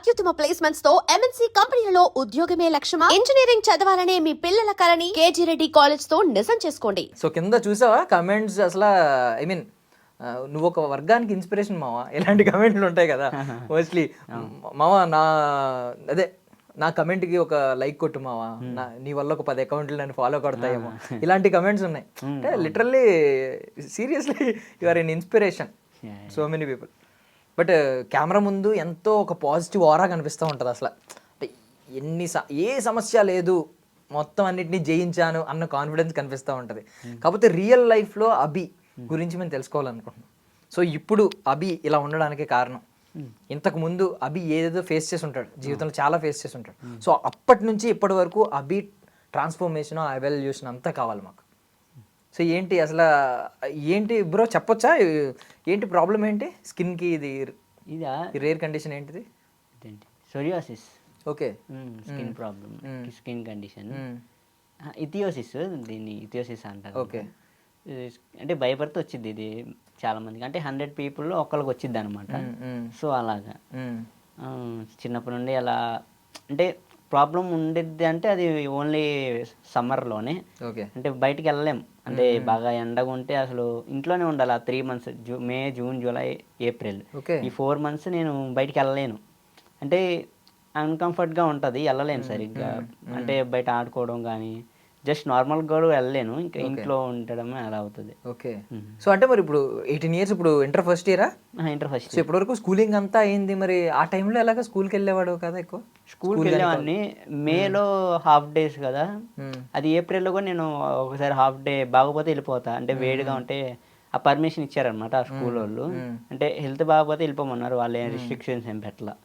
అత్యుత్తమ ప్లేస్మెంట్స్ తో ఎంఎన్సీ కంపెనీలలో ఉద్యోగమే లక్ష్యమా? ఇంజనీరింగ్ చదవాలనే మీ పిల్లల కలని కేజీ రెడ్డి కాలేజ్ తో నిజం చేసుకోండి. సో కింద చూసావా కమెంట్స్ అసలు ఐ మీన్ నువ్వు ఒక వర్గానికి ఇన్స్పిరేషన్ మావా ఇలాంటి కమెంట్లు ఉంటాయి కదా మోస్ట్లీ మావా అదే నా కమెంట్కి ఒక లైక్ కొట్టు మావా నీ వల్ల ఒక 10 అకౌంట్లు నన్ను ఫాలో కొడతాయేమో ఇలాంటి కమెంట్స్ ఉన్నాయి. అంటే literally seriously you are an inspiration so many people. But camera ముందు ఎంతో ఒక పాజిటివ్ ఆరా కనిపిస్తూ ఉంటుంది. అసలు అంటే ఏ సమస్య లేదు, మొత్తం అన్నిటినీ జయించాను అన్న కాన్ఫిడెన్స్ కనిపిస్తూ ఉంటుంది. కాకపోతే రియల్ లైఫ్లో అభి గురించి మేము తెలుసుకోవాలనుకుంటున్నాం. సో ఇప్పుడు అభి ఇలా ఉండడానికి కారణం, ఇంతకు ముందు అభి ఏదేదో ఫేస్ చేసి ఉంటాడు జీవితంలో, చాలా ఫేస్ చేసి ఉంటాడు. సో అప్పటి నుంచి ఇప్పటి వరకు అభి ట్రాన్స్ఫర్మేషన్, ఎవల్యూషన్ అంతా కావాలి మాకు. సో ఏంటి అసలు ఏంటి బ్రో చెప్పొచ్చా, ఏంటి ప్రాబ్లం ఏంటి స్కిన్కి? ఇది రేర్ కండిషన్ ఏంటిది? Psoriasis. Okay, skin problem, skin condition. Ichthyosis, దీన్ని ఇథియోసిస్ అంటారు. ఓకే, అంటే భయపడితే వచ్చింది ఇది చాలా మందికి, అంటే 100 పీపుల్లో ఒకళ్ళకి వచ్చింది అనమాట. సో అలాగా చిన్నప్పటి నుండి అలా అంటే ప్రాబ్లం ఉండేది. అంటే అది ఓన్లీ సమ్మర్లోనే, అంటే బయటికి వెళ్ళలేం. అంటే బాగా ఎండగా ఉంటే అసలు ఇంట్లోనే ఉండాలి. ఆ 3 months మే, జూన్, జూలై, ఏప్రిల్, ఈ 4 months నేను బయటికి వెళ్ళలేను. అంటే అన్కంఫర్ట్గా ఉంటుంది, వెళ్ళలేను సరిగ్గా. అంటే బయట ఆడుకోవడం కానీ జస్ట్ నార్మల్గా కూడా వెళ్ళలేను, ఇంకా ఇంట్లో ఉండడమే అలా అవుతుంది. ఓకే. సో అంటే మరి ఇప్పుడు 18 years, ఇప్పుడు ఇంటర్ ఫస్ట్ ఇయరా? Inter first. సో ఇప్పటివరకు స్కూలింగ్ అంతా అయింది. మరి ఆ టైంలో ఎలాగ స్కూల్కి వెళ్ళేవాడు కదా? ఎక్కువ స్కూల్కి వెళ్ళేవాడిని. మేలో హాఫ్ డేస్ కదా, అది ఏప్రిల్లో కూడా నేను ఒకసారి హాఫ్ డే బాగోపోతే వెళ్ళిపోతా. అంటే వేడిగా ఉంటే ఆ పర్మిషన్ ఇచ్చారనమాట ఆ స్కూల్ వాళ్ళు. అంటే హెల్త్ బాగోపోతే వెళ్ళిపోమన్నారు, వాళ్ళు ఏం రిస్ట్రిక్షన్స్ ఏం పెట్టలా.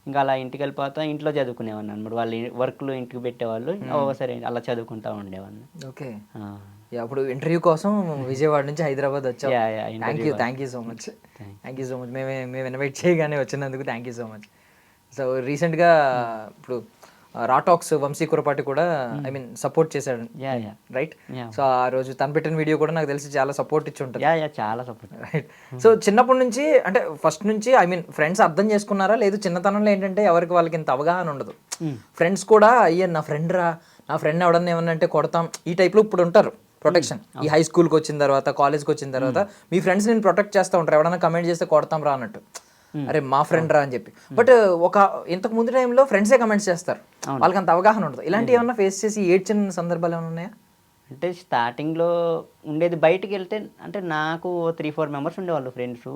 ఇంకా అలా ఇంటికి వెళ్ళిపోతా, ఇంట్లో చదువుకునేవాడిని అనమాట. వాళ్ళు వర్క్లు ఇంటికి పెట్టేవాళ్ళు, ఒకసారి అలా చదువుకుంటా ఉండేవాడిని. ఓకే. అప్పుడు ఇంటర్వ్యూ కోసం విజయవాడ నుంచి హైదరాబాద్ వచ్చాం. Thank you so much. మేము ఇన్వైట్ చేయగానే వచ్చినందుకు thank you so much. So రీసెంట్గా ఇప్పుడు రాటాక్స్ వంశీ కురపాటి కూడా ఐ మీన్ సపోర్ట్ చేశాడు, రైట్? సో ఆ రోజు తను పెట్టిన వీడియో కూడా నాకు తెలిసి చాలా సపోర్ట్ ఇచ్చి ఉంటుంది. చాలా సపోర్ట్, రైట్? సో చిన్నప్పటి నుంచి అంటే ఫస్ట్ నుంచి ఐ మీన్ ఫ్రెండ్స్ అర్థం చేసుకున్నారా? లేదు చిన్నతనంలో ఏంటంటే ఎవరికి వాళ్ళకి ఇంత అవగాహన ఉండదు. ఫ్రెండ్స్ కూడా అయ్యే నా ఫ్రెండ్ ఎవడన్నా ఏమన్నా అంటే కొడతాం, ఈ టైప్లో ఇప్పుడు ఉంటారు. ప్రొటెక్షన్ ఈ హై స్కూల్కి వచ్చిన తర్వాత, కాలేజ్కి వచ్చిన తర్వాత మీ ఫ్రెండ్స్ నేను ప్రొటెక్ట్ చేస్తూ ఉంటారు. ఎవడన్నా కమెంట్ చేస్తే కొడతాం రా అన్నట్టు, అరే మా ఫ్రెండ్ రా అని చెప్పి. బట్ ఒక ఇంతకు ముందు టైంలో ఫ్రెండ్సే కమెంట్స్ చేస్తారు, వాళ్ళకి అంత అవగాహన ఉండదు. ఇలాంటి ఏమన్నా ఫేస్ చేసి ఏడ్చిన సందర్భాలు ఏమైనా ఉన్నాయా? అంటే స్టార్టింగ్లో ఉండేది, బయటికి వెళ్తే అంటే నాకు 3-4 members ఉండేవాళ్ళు ఫ్రెండ్స్.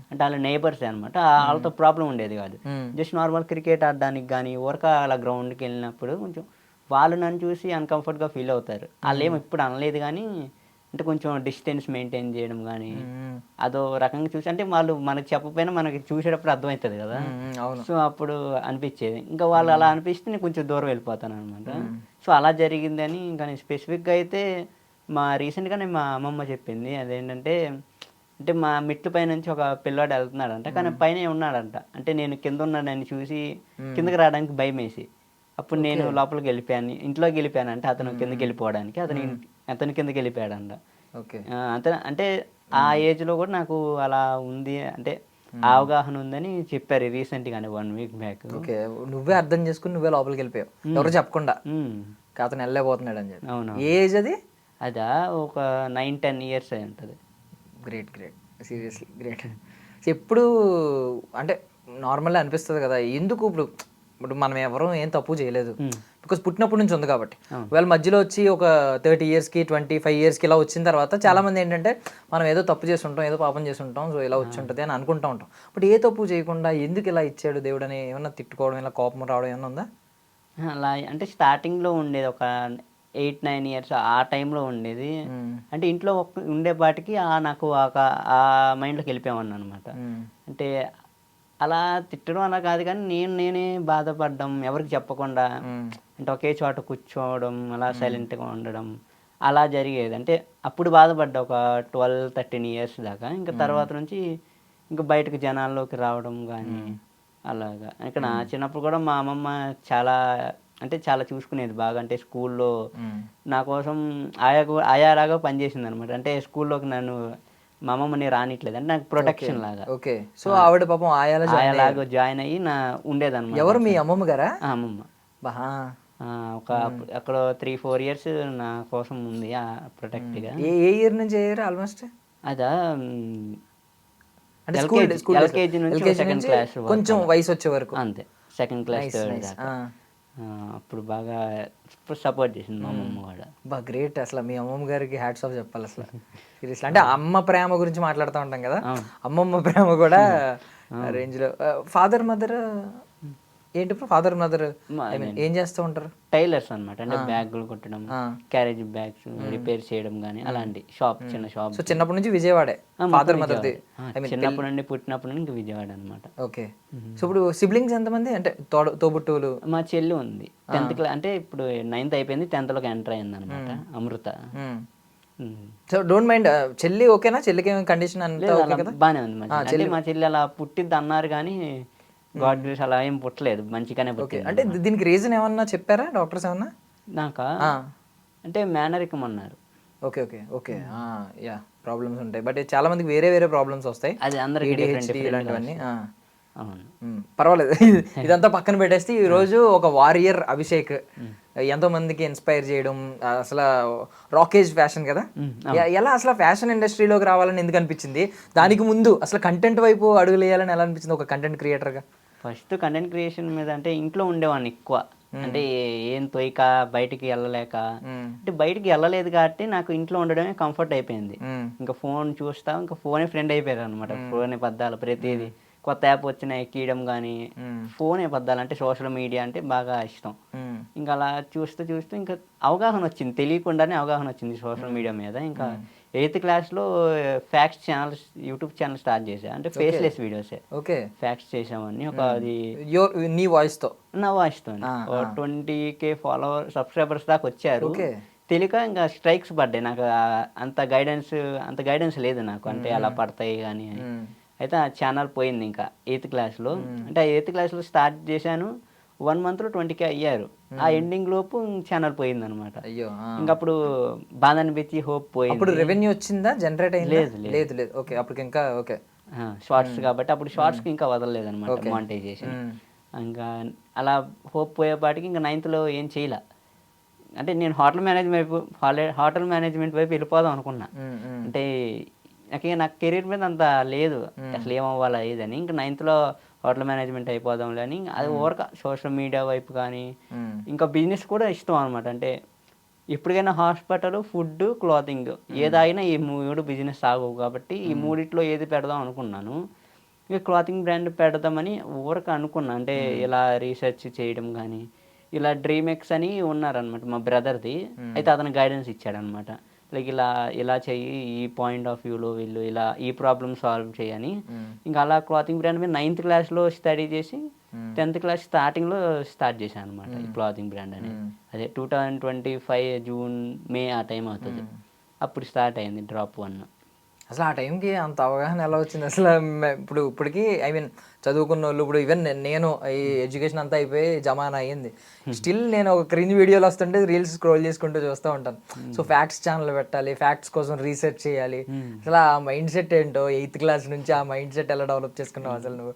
అంటే వాళ్ళ నేబర్సే అనమాట. వాళ్ళతో ప్రాబ్లం ఉండేది కాదు. జస్ట్ నార్మల్ క్రికెట్ ఆడడానికి కానీ ఊరక అలా గ్రౌండ్కి వెళ్ళినప్పుడు కొంచెం వాళ్ళు నన్ను చూసి అన్కంఫర్ట్గా ఫీల్ అవుతారు. వాళ్ళు ఏమో ఇప్పుడు అనలేదు కానీ, అంటే కొంచెం డిస్టెన్స్ మెయింటైన్ చేయడం కానీ అదో రకంగా చూసి, అంటే వాళ్ళు మనకి చెప్పకపోయినా మనకి చూసేటప్పుడు అర్థమవుతుంది కదా. సో అప్పుడు అనిపించేది. ఇంకా వాళ్ళు అలా అనిపిస్తే నేను కొంచెం దూరం వెళ్ళిపోతాను అనమాట. సో అలా జరిగిందని ఇంకా నేను స్పెసిఫిక్గా అయితే రీసెంట్గానే మా అమ్మమ్మ చెప్పింది. అదేంటంటే, అంటే మా మెట్ల పై నుంచి ఒక పిల్లాడు వెళ్తున్నాడంట, కానీ పైన ఉన్నాడంట. అంటే నేను కింద ఉన్నాడని చూసి కిందకి రావడానికి భయం వేసి, అప్పుడు నేను లోపలికి వెళ్ళిపోయాను, ఇంట్లోకి వెళ్ళిపోయాను. అంటే అతను కిందకి వెళ్ళిపోవడానికి అతను కిందకి వెళ్ళిపోయాడంట. అంటే ఆ ఏజ్లో కూడా నాకు అలా ఉంది, అంటే అవగాహన ఉందని చెప్పారు రీసెంట్గానే 1 week బ్యాక్. ఓకే, నువ్వే అర్థం చేసుకుని నువ్వే లోపలికి వెళ్ళిపోయావు, ఎవరు చెప్పకుండా అతను వెళ్ళలేకపోతున్నాడు అని చెప్పి. అవును. ఏజ్ అది? అదా ఒక 9-10 years అయి ఉంటుంది. Great, seriously great. ఎప్పుడు అంటే నార్మల్గా అనిపిస్తుంది కదా, ఎందుకు ఇప్పుడు మనం ఎవరూ ఏం తప్పు చేయలేదు, బికాస్ పుట్టినప్పటి నుంచి ఉంది కాబట్టి. వాళ్ళ మధ్యలో వచ్చి ఒక 30 yearsకి 25 yearsకి ఇలా వచ్చిన తర్వాత చాలా మంది ఏంటంటే మనం ఏదో తప్పు చేసి ఉంటాం, ఏదో పాపం చేసి ఉంటాం, సో ఇలా వచ్చి ఉంటుంది అని అనుకుంటూ ఉంటాం. బట్ ఏ తప్పు చేయకుండా ఎందుకు ఇలా ఇచ్చాడు దేవుడు అని ఏమన్నా తిట్టుకోవడం, ఇలా కోపం రావడం ఏమన్నా ఉందా? అలా అంటే స్టార్టింగ్లో ఉండేది ఒక 8-9 years ఆ టైంలో ఉండేది. అంటే ఇంట్లో ఉండేపాటికి నాకు ఆ మైండ్లోకి వెళ్ళిపోయామని అనమాట. అంటే అలా తిట్టడం అలా కాదు కానీ నేనే బాధపడ్డం, ఎవరికి చెప్పకుండా, అంటే ఒకే చోట కూర్చోవడం, అలా సైలెంట్గా ఉండడం అలా జరిగేది. అంటే అప్పుడు బాధపడ్డా ఒక 12-13 years దాకా. ఇంకా తర్వాత నుంచి ఇంకా బయటకు జనాల్లోకి రావడం కానీ అలాగా. ఇక్కడ చిన్నప్పుడు కూడా మా అమ్మమ్మ చాలా చూసుకునేది బాగా. అంటే స్కూల్లో నా కోసం ఆయాలాగా పనిచేసింది అనమాట. అంటే స్కూల్లోకి నన్ను మా అమ్మమ్మని రానిట్లేదు అంటే నాకు ప్రొటెక్షన్ లాగా ఓకే. సో ఆవిడ పాపం ఆయాల ఆయలాగా జాయిన్ అయ్యి ఉండేదన్నమాట. ఎవరు మీ అమ్మమ్మ గారా? అమ్మమ్మ బహా. ఒక అక్కడ 3-4 ఇయర్స్ నా కోసం ఉంది ప్రొటెక్ట్గా. ఏ ఇయర్ నుంచి అయ్యారు ఆల్మోస్ట్? అదా అంటే స్కూల్ ఎల్కేజీ నుంచి సెకండ్ క్లాస్ కొంచెం వయసు వచ్చే వరకు అంతే, సెకండ్ క్లాస్ థర్డ్ దాకా. అప్పుడు బాగా సపోర్ట్ చేసింది మా అమ్మమ్మ కూడా. బా గ్రేట్. అసలు మీ అమ్మమ్మ గారికి హ్యాట్స్ ఆఫ్ చెప్పాలి అసలు సీరియస్లీ. అంటే అమ్మ ప్రేమ గురించి మాట్లాడుతూ ఉంటాం కదా, అమ్మమ్మ ప్రేమ కూడా రేంజ్ లో. ఫాదర్ మదర్ ఏంటి? ఫాదర్ మదర్ ఏం చేస్తూ ఉంటారు? టైలర్స్ అన్నమాట. అంటే బ్యాగులు కుట్టడం, క్యారేజ్ బ్యాగ్స్ రిపేర్ చేయడం కానీ అలాంటి చిన్న షాప్. సో చిన్నప్పటి నుంచి విజయవాడే ఫాదర్ మదర్ది? చిన్నప్పటి నుండి పుట్టినప్పటి నుండి ఇంకా విజయవాడ అనమాట. ఓకే. సో ఇప్పుడు సిబ్లింగ్స్ ఎంతమంది, అంటే తోబుట్టువులు? మా చెల్లి ఉంది 10th క్లాస్, అంటే ఇప్పుడు 9th అయిపోయింది, 10th లోకి ఎంటర్ అయింది అనమాట, అమృత. సో డోంట్ మైండ్, చెల్లి ఓకేనా? చెల్లికి ఏమైనా కండిషన్ అంతా ఓకే కదా? బాగానే ఉంది. అంటే మా చెల్లి అలా పుట్టిద్ది అన్నారు కానీ గాడ్ గ్రేస్ అలా ఏం పుట్టలేదు, మంచిగానే పుట్టింది. అంటే దీనికి రీజన్ ఏమన్నా చెప్పారా డాక్టర్స్ ఏమన్నా? నాకా అంటే మేనరికం అన్నారు. Okay okay okay. Yeah, problems ఉంటాయి, బట్ చాలా మందికి వేరే వేరే ప్రాబ్లమ్స్ వస్తాయి, అది అందరికి ఇలాంటివన్నీ. అవును, పర్వాలేదు. ఇదంతా పక్కన పెట్టేస్తే ఈ రోజు ఒక వారియర్ అభిషేక్ ఎంతో మందికి ఇన్స్పైర్ చేయడం, అసలు రాకేజ్ ఫ్యాషన్ కదా, ఎలా అసలు ఫ్యాషన్ ఇండస్ట్రీలోకి రావాలని ఎందుకు అనిపించింది? దానికి ముందు అసలు కంటెంట్ వైపు అడుగులు వేయాలని ఎలా అనిపించింది ఒక కంటెంట్ క్రియేటర్గా? ఫస్ట్ కంటెంట్ క్రియేషన్ మీద అంటే ఇంట్లో ఉండేవాడిని ఎక్కువ, అంటే ఏం తోయక బయటికి వెళ్ళలేక, అంటే బయటికి వెళ్ళలేదు కాబట్టి నాకు ఇంట్లో ఉండడమే కంఫర్ట్ అయిపోయింది. ఇంకా ఫోన్ చూస్తా, ఇంకా ఫోనే ఫ్రెండ్ అయిపోయారు అనమాట. ఫోనే పద్దాలు, ప్రతిదీ కొత్త యాప్ వచ్చిన ఎక్కియడం కానీ ఫోనే పద్దాలు, అంటే సోషల్ మీడియా అంటే బాగా ఇష్టం. ఇంకా అలా చూస్తూ చూస్తూ ఇంకా అవగాహన వచ్చింది, తెలియకుండానే అవగాహన వచ్చింది సోషల్ మీడియా మీద. ఇంకా 8th క్లాస్లో facts channels, YouTube channel start చేశా. అంటే ఫేస్లెస్ వీడియోసే, ఓకే, ఫ్యాక్ట్స్ చేసామని. ఒక అది నీ వాయిస్తో, నా వాయిస్తో 20K సబ్స్క్రైబర్స్ దాకా వచ్చారు. తెలియక ఇంకా స్ట్రైక్స్ పడ్డాయి నాకు. అంత గైడెన్స్ లేదు నాకు, అంటే అలా పడతాయి కానీ అని. అయితే ఆ ఛానల్ పోయింది ఇంకా 8th క్లాస్లో. అంటే 8th క్లాస్లో స్టార్ట్ చేశాను, 1 monthలో 20K అయ్యారు. ఆ ఎండింగ్ లోపు ఛానల్ పోయింది అనమాట. అయ్యో. ఇంకప్పుడు బాధ అనిపించి హోప్ పోయింది. అప్పుడు రెవెన్యూ వచ్చిందా, జనరేట్ అయింది? లేదు లేదు. ఓకే, అప్పుడు ఇంకా ఓకే, షార్ట్స్ కాబట్టి అప్పుడు షార్ట్స్కి ఇంకా వదలలేదు అనమాట మానిటైజేషన్. ఇంకా అలా హోప్ పోయేపాటికి ఇంకా 9thలో ఏం చేయలే. అంటే నేను హోటల్ మేనేజ్మెంట్ వైపు వెళ్ళిపోదాం అనుకున్నా. అంటే నాకు కెరీర్ మీద అంత లేదు, అసలు ఏమవ్వాలా ఏదని. ఇంకా 9thలో హోటల్ మేనేజ్మెంట్ అయిపోదాంలే అని. అది ఓవర్గా సోషల్ మీడియా వైపు కానీ ఇంకా బిజినెస్ కూడా ఇష్టం అనమాట. అంటే ఎప్పటికైనా హాస్పిటల్, ఫుడ్, క్లాతింగ్ ఏదైనా ఈ 3 బిజినెస్ సాగవు కాబట్టి ఈ 3 ఏది పెడదాం అనుకున్నాను. ఇక క్లాతింగ్ బ్రాండ్ పెడదామని ఊరక అనుకున్నా. అంటే ఇలా రీసెర్చ్ చేయడం కానీ, ఇలా డ్రీమెక్స్ అని ఉన్నారనమాట మా బ్రదర్ది. అయితే అతను గైడెన్స్ ఇచ్చాడనమాట, లైక్ ఇలా చెయ్యి, ఈ పాయింట్ ఆఫ్ వ్యూలో వీళ్ళు ఇలా ఈ ప్రాబ్లమ్ సాల్వ్ చేయని. ఇంకా అలా క్లాతింగ్ బ్రాండ్ మీద 9th క్లాస్లో స్టడీ చేసి 10th క్లాస్ స్టార్టింగ్లో స్టార్ట్ చేశాను అనమాట ఈ క్లాతింగ్ బ్రాండ్ అనేది. అదే 2025 జూన్ మే ఆ టైం అవుతుంది, అప్పుడు స్టార్ట్ అయింది డ్రాప్ 1. అసలు ఆ టైంకి అంత అవగాహన ఎలా వచ్చింది అసలు? ఇప్పటికి ఐ మీన్ చదువుకున్న వాళ్ళు, ఇప్పుడు ఈవెన్ నేను ఈ ఎడ్యుకేషన్ అంతా అయిపోయి జమానా అయ్యింది, స్టిల్ నేను ఒక క్రింజ్ వీడియోలు వస్తుంటే రీల్స్ స్క్రోల్ చేసుకుంటూ చూస్తూ ఉంటాను. సో ఫ్యాక్ట్స్ ఛానల్ పెట్టాలి, ఫ్యాక్ట్స్ కోసం రీసెర్చ్ చేయాలి. అసలు ఆ మైండ్ సెట్ ఏంటో 8th క్లాస్ నుంచి ఆ మైండ్ సెట్ ఎలా డెవలప్ చేసుకున్నావు అసలు నువ్వు?